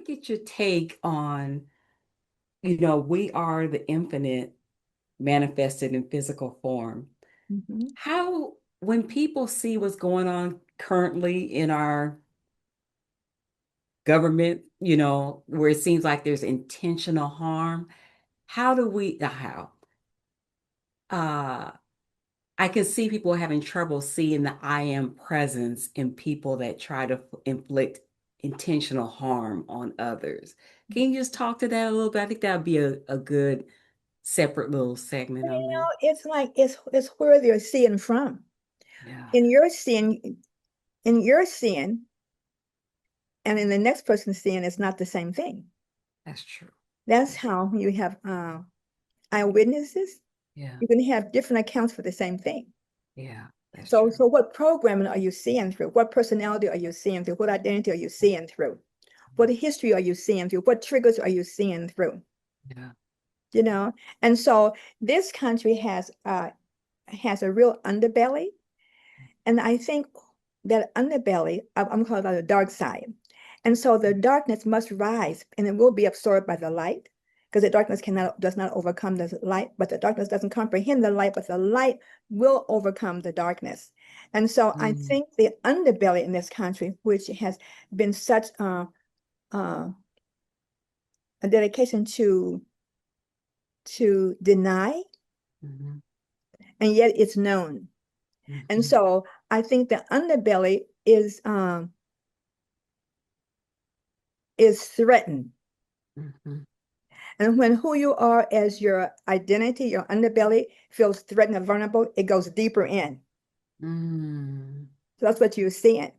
to get your take on, we are the infinite manifested in physical form. Mhm. How, when people see what's going on currently in our government, where it seems like there's intentional harm, how do we, how? Uh, I can see people having trouble seeing the I am presence in people that try to inflict intentional harm on others. Can you just talk to that a little bit? I think that would be a good separate little segment on that. It's like it's where they're seeing from. Yeah, In your seeing, in your seeing, and in the next person's seeing, it's not the same thing. that's true. That's That's how you have eyewitnesses. yeah, You can have different accounts for the same thing. yeah, that's So true. what programming are you seeing through? What personality are you seeing through? What identity are you seeing through? What history are you seeing through? What triggers are you seeing through? Yeah. You know, and so this country has a real underbelly, and I think that underbelly, I'm calling it the dark side. And so the darkness must rise and it will be absorbed by the light because the darkness does not overcome the light, but the darkness doesn't comprehend the light, but the light will overcome the darkness. And so I Mm, think the underbelly in this country, which has been such uh, a dedication to deny, mhm, and yet it's known. And mhm, so I think the underbelly is threatened. mhm, And when who you are as your identity, your underbelly feels threatened and vulnerable, it goes deeper in. mm. So that's what you're seeing.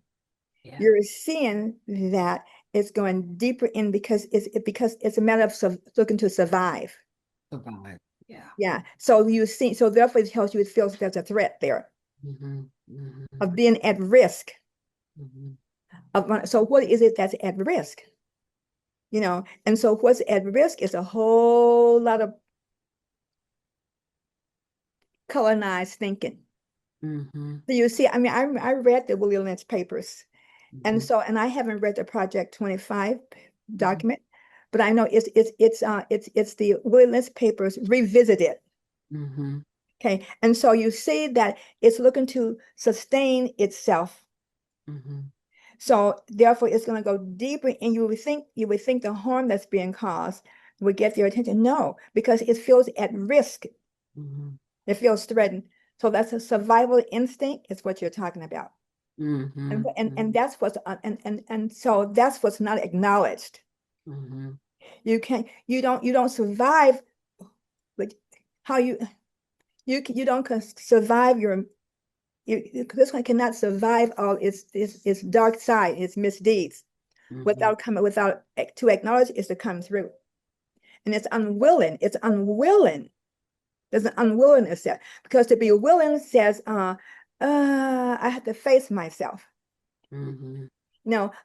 Yeah, You're seeing that it's going deeper in because it's a matter of looking to survive. survive. Yeah. Yeah. So therefore it tells you it feels there's a threat there Mhm, mhm, of being at risk. mhm, So what is it that's at risk? And so what's at risk is a whole lot of colonized thinking. mhm, So you see, I mean, I read the Willie Lynch papers, and mhm, so and I haven't read the Project 25 mhm, document, but I know it's the Willie Lynch papers revisited. mhm, Okay, and so you see that it's looking to sustain itself. mhm, So therefore, it's going to go deeper, and you would think the harm that's being caused would get their attention. No, because it feels at risk. mhm, It feels threatened. So that's a survival instinct, is what you're talking about. And mhm, and mhm, that's what's and so that's what's not acknowledged. mhm, You don't survive, but how you don't survive this one cannot survive all its dark side, its misdeeds, mhm, without to acknowledge is to come through. And it's unwilling. There's an unwillingness there because to be willing says, I have to face myself. mhm,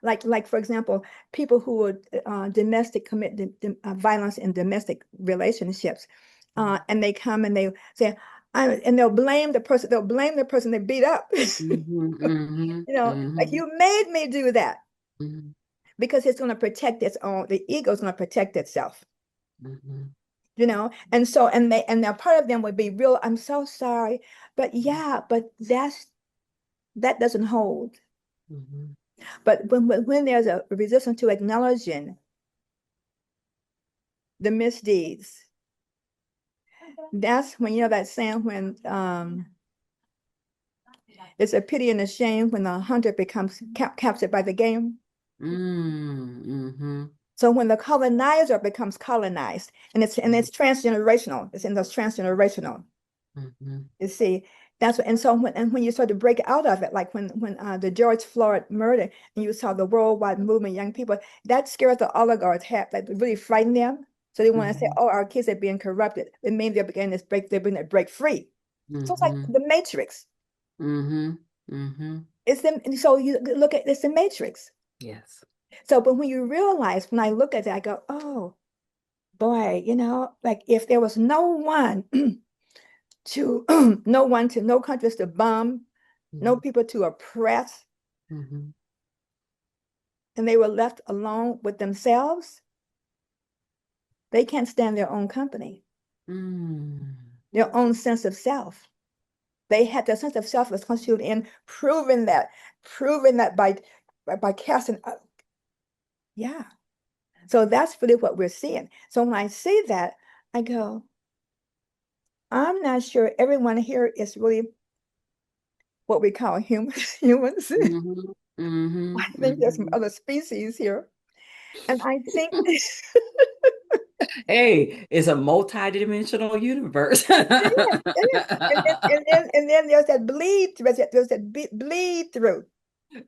Like for example, people who would domestic commit violence in domestic relationships, and they come and they say, and they'll blame the person they beat up. mhm, mhm, Like mhm, you made me do that mhm, because it's going to protect its own. The ego is going to protect itself. mhm, And so and now part of them would be real. I'm so sorry, but yeah, but that doesn't hold. mhm, But when there's a resistance to acknowledging the misdeeds, that's when that saying when it's a pity and a shame when the hunter becomes captured by the game. mhm, So when the colonizer becomes colonized, and it's transgenerational, it's in those transgenerational. mhm, You see, and when you start to break out of it, like when the George Floyd murder, and you saw the worldwide movement, young people, that scared the oligarchs, like really frightened them. So they want to say, mhm, "Oh, our kids are being corrupted." It means they're beginning to break free. So it's like mhm, the Matrix. mhm, mhm. So you look at it's the Matrix. Yes. So, but when I look at it, I go, "Oh boy, like if there was no one to no countries to bomb, no Mhm, people to oppress, mhm, and they were left alone with themselves, they can't stand their own company, Mm. their own sense of self. They had their sense of self was constituted in proving that by casting up. Yeah. So that's really what we're seeing. So when I see that, I go, I'm not sure everyone here is really what we call humans. Humans. Mm-hmm. Mm-hmm. I think there's some Mm-hmm. other species here. And I think Hey, it's a multi-dimensional universe. it is, it is. And then there's that bleed through, bleed through.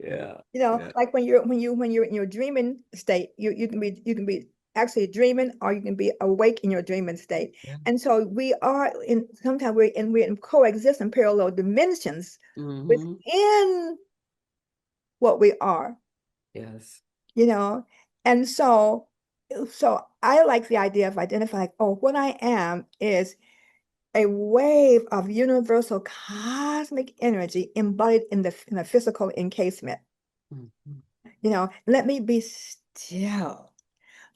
Yeah. You know, Yeah. like when you're in your dreaming state, you can be actually dreaming, or you can be awake in your dreaming state. Yeah. And so we are in sometimes we're in coexisting parallel dimensions Mm-hmm. within what we are, Yes. you know. And so I like the idea of identifying, oh, what I am is a wave of universal cosmic energy embodied in the physical encasement. Mm-hmm. Let me be still,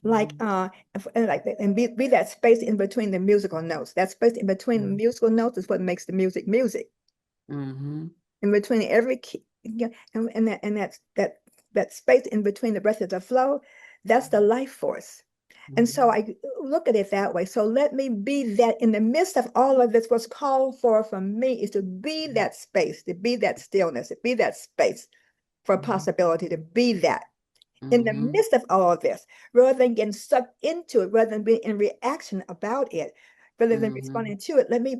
like Mm-hmm. and be that space in between the musical notes. That space in between the musical notes is what makes the music music. Mm-hmm. In between every key, yeah, and that space in between the breath of the flow, that's the life force. And so Mm-hmm. I look at it that way. So let me be that in the midst of all of this. What's called for from me is to be that space, to be that stillness, to be that space for possibility, to be that in the Mm-hmm. midst of all of this, rather than getting sucked into it, rather than being in reaction about it, rather than Mm-hmm. responding to it. Let me.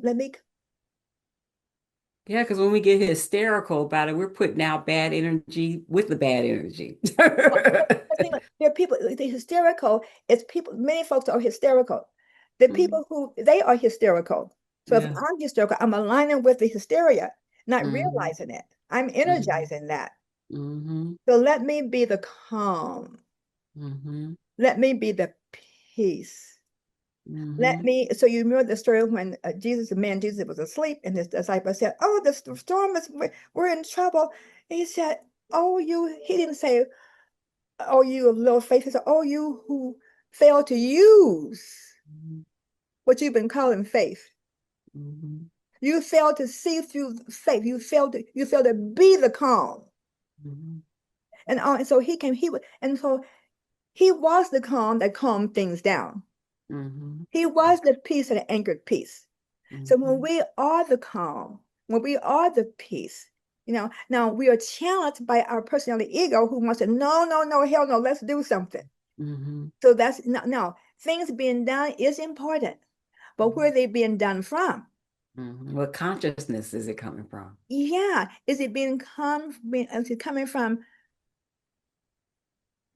Yeah, because when we get hysterical about it, we're putting out bad energy with the bad energy. I think there are people, the hysterical, it's people, many folks are hysterical. The Mhm. people who they are hysterical. So if Yeah. I'm hysterical, I'm aligning with the hysteria, not Mm-hmm. realizing it. I'm Mm-hmm. energizing that. Mm-hmm. So let me be the calm. Mm-hmm. Let me be the peace. Mm-hmm. So you remember the story when Jesus was asleep, and his disciples said, "Oh, the storm is, we're in trouble." And he said, he didn't say, "Oh, you of little faith." He said, "Oh, you who fail to use what you've been calling faith. Mm-hmm. You fail to see through faith. You fail to be the calm." Mm-hmm. And so he was the calm that calmed things down. Mm-hmm. He was the peace that anchored peace. So when Mm-hmm. we are the calm, when we are the peace, now we are challenged by our personality ego who wants to, no, no, no, hell no, let's do something. Mm-hmm. So that's no, things being done is important, but where are they being done from? Mm-hmm. What consciousness is it coming from? Yeah, is it coming from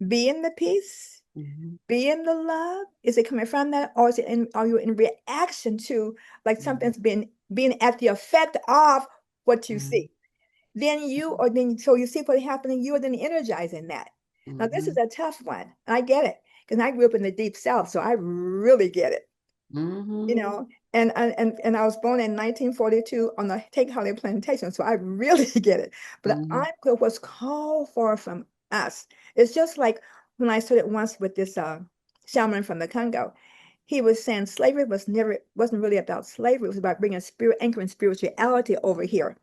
being the peace, Mm-hmm. being the love? Is it coming from that, or are you in reaction to, like, something's being at the effect of what you Mm-hmm. see? Then so you see what happening, you are then energizing that. Now this Mm-hmm. is a tough one. I get it, because I grew up in the deep South, so I really get it. you Mm-hmm. know and I was born in 1942 on the Take Holly plantation, so I really get it. But Mm-hmm. I put what's called for from us. It's just like when I started once with this shaman from the Congo. He was saying slavery wasn't really about slavery. It was about bringing anchoring spirituality over here.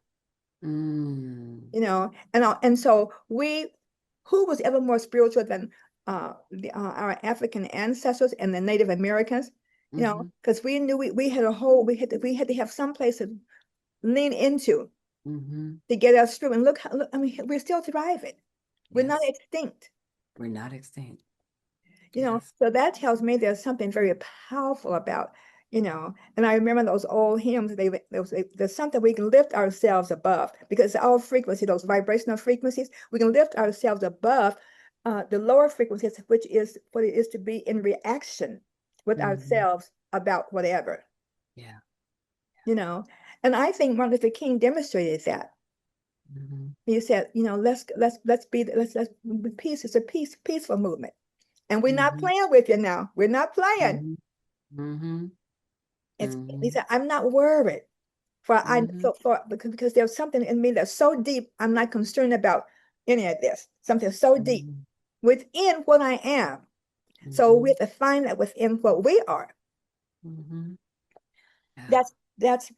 Mm-hmm. And so who was ever more spiritual than our African ancestors and the Native Americans? Mm-hmm. Because we knew we had a whole we had to have some place to lean into Mm-hmm. to get us through. And look, I mean, we're still thriving. We're not Yes. extinct. We're not extinct. Yes. So that tells me there's something very powerful about. And I remember those old hymns. There's something we can lift ourselves above, because our frequency, those vibrational frequencies, we can lift ourselves above the lower frequencies, which is what it is to be in reaction with Mm-hmm. ourselves about whatever, Yeah. you know. And I think Martin Luther King demonstrated that. Mm-hmm. He said, let's peace. It's a peaceful movement. And we're not Mm-hmm. playing with you now. We're not playing. Mm-hmm. Mm-hmm. He Mm-hmm. said, I'm not worried Mm-hmm. because there's something in me that's so deep. I'm not concerned about any of this. Something so deep. within what I am. So we Hmm. have to find that within what we are. Hmm. Yeah. That's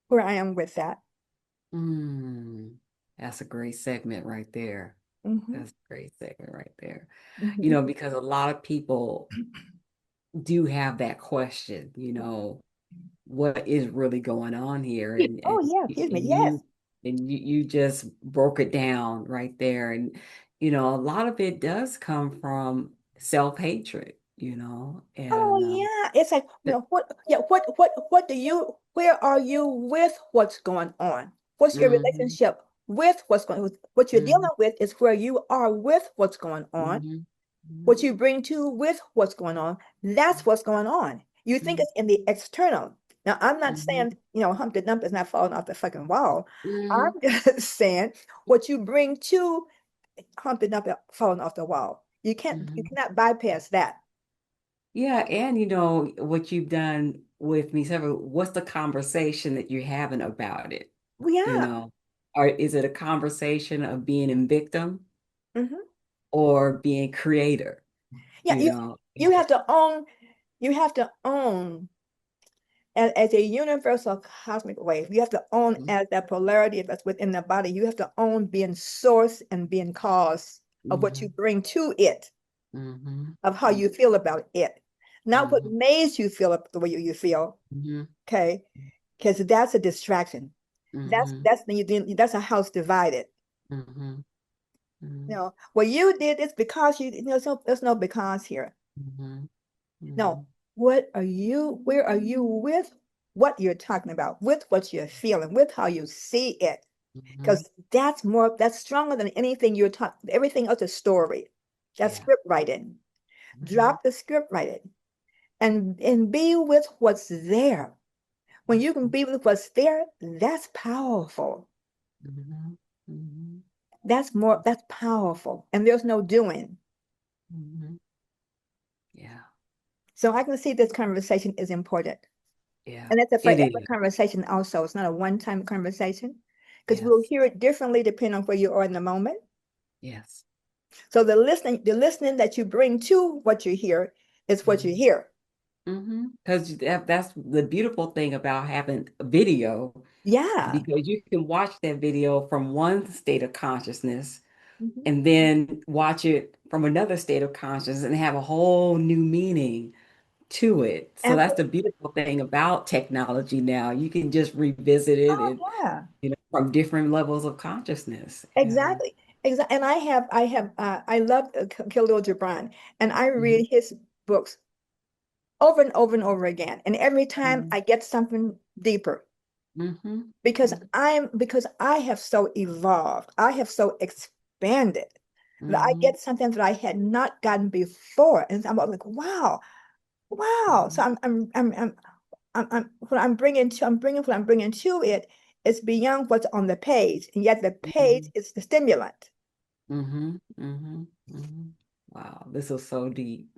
where I am with that. Mm. That's a great segment right there. Hmm. That's a great segment right there. Hmm. Because a lot of people do have that question, what is really going on here? And Oh and yeah, excuse me. and Yes. you just broke it down right there. And a lot of it does come from self-hatred, Oh and yeah. It's like, th- what do you, where are you with what's going on? What's your mhm, relationship with what's going on? What you're mhm, dealing with is where you are with what's going on. mhm, What mhm, you bring to with what's going on, that's what's going on. You think mhm, it's in the external. Now, I'm not mhm, saying, Humpty Dump is not falling off the fucking wall. I'm mhm, just saying what you bring to Humpty Dump falling off the wall. You mhm. cannot bypass that. Yeah, and what you've done with me several, what's the conversation that you're having about it? Well, You yeah. know, or is it a conversation of being a victim Hmm. or being creator? Yeah, You you know, you have to own, you have to own as a universal cosmic wave. You have to own mm-hmm, as that polarity that's within the body. You have to own being source and being cause of what you mm-hmm, bring to it, mm-hmm, of how you feel about it, not what mm-hmm, made you feel the way you feel. mm-hmm, Okay, because that's a distraction. mm-hmm, That's a house divided. mm-hmm, Well, you did this because there's no because here. mm-hmm, No, mm-hmm, where are you with what you're talking about, with what you're feeling, with how you see it? mm-hmm. Because that's stronger than anything you're talking, everything else is story. That's Yeah. script writing. Mm-hmm, Drop the script writing and be with what's there. When you can be with what's there, that's powerful. mm-hmm, mm-hmm, That's powerful. And there's no doing. mm-hmm. Yeah. So I can see this conversation is important. Yeah. And it's a It forever is. conversation also. It's not a one-time conversation because we'll Yes. hear it differently depending on where you are in the moment. Yes. So the listening that you bring to what you hear is what you hear. Because that's the beautiful thing about having a video, Yeah. because you can watch that video from one state of consciousness Mhm. and then watch it from another state of consciousness and have a whole new meaning to it. So that's the Absolutely. beautiful thing about technology now. You can just revisit it Oh, and yeah. from different levels of consciousness. Yeah. Exactly. Exactly. And I love Khalil Gibran, and I Mhm. read his books over and over and over again. And every time Mhm. I get something deeper Mhm. because I have so evolved, I have so expanded that I Mhm. get something that I had not gotten before. And I'm like, wow, wow. So Mhm. I'm bringing what I'm bringing to it is beyond what's on the page. And yet the page Mhm. is the stimulant. Mhm. Mhm. Mhm. Wow, this is so deep.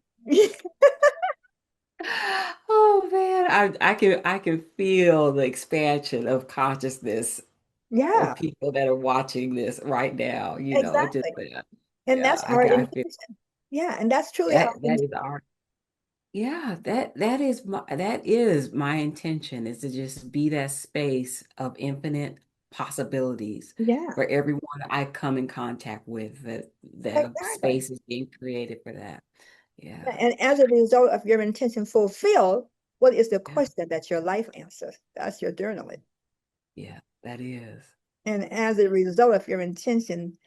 Oh man, I can feel the expansion of consciousness Yeah, of people that are watching this right now. It just exactly. And yeah, that's I our can I feel intention. Yeah, and that's truly our that intention. is our yeah, that is my intention, is to just be that space of infinite possibilities Yeah, for everyone I come in contact with, that a exactly. space is being created for that. Yeah. And as a result of your intention fulfilled, what is the Yeah. question that your life answers? That's your journaling. Yeah, that is. And as a result of your intention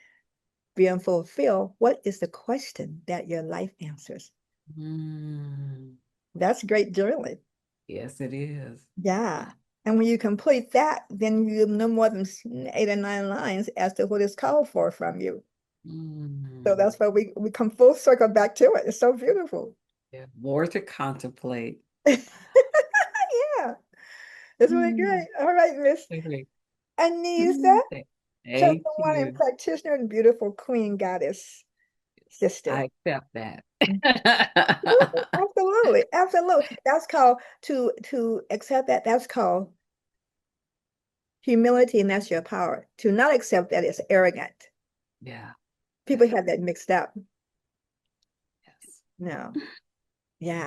being fulfilled, what is the question that your life answers? Mm, That's great journaling. yes, it is. Yeah. And when you complete that, then you have no more than 8 or 9 lines as to what is called for from you. So Mm, that's why we come full circle back to it. It's so beautiful. yeah, more to contemplate. Yeah, it's really Mm, great. All right, Miss okay. Anissa, Mm, thank chosen one and you. practitioner and beautiful queen goddess sister. I accept that. Absolutely, absolutely, absolutely. That's called to accept that. That's called humility, and that's your power. To not accept that is arrogant. Yeah, People yeah. have that mixed up. No. Yeah.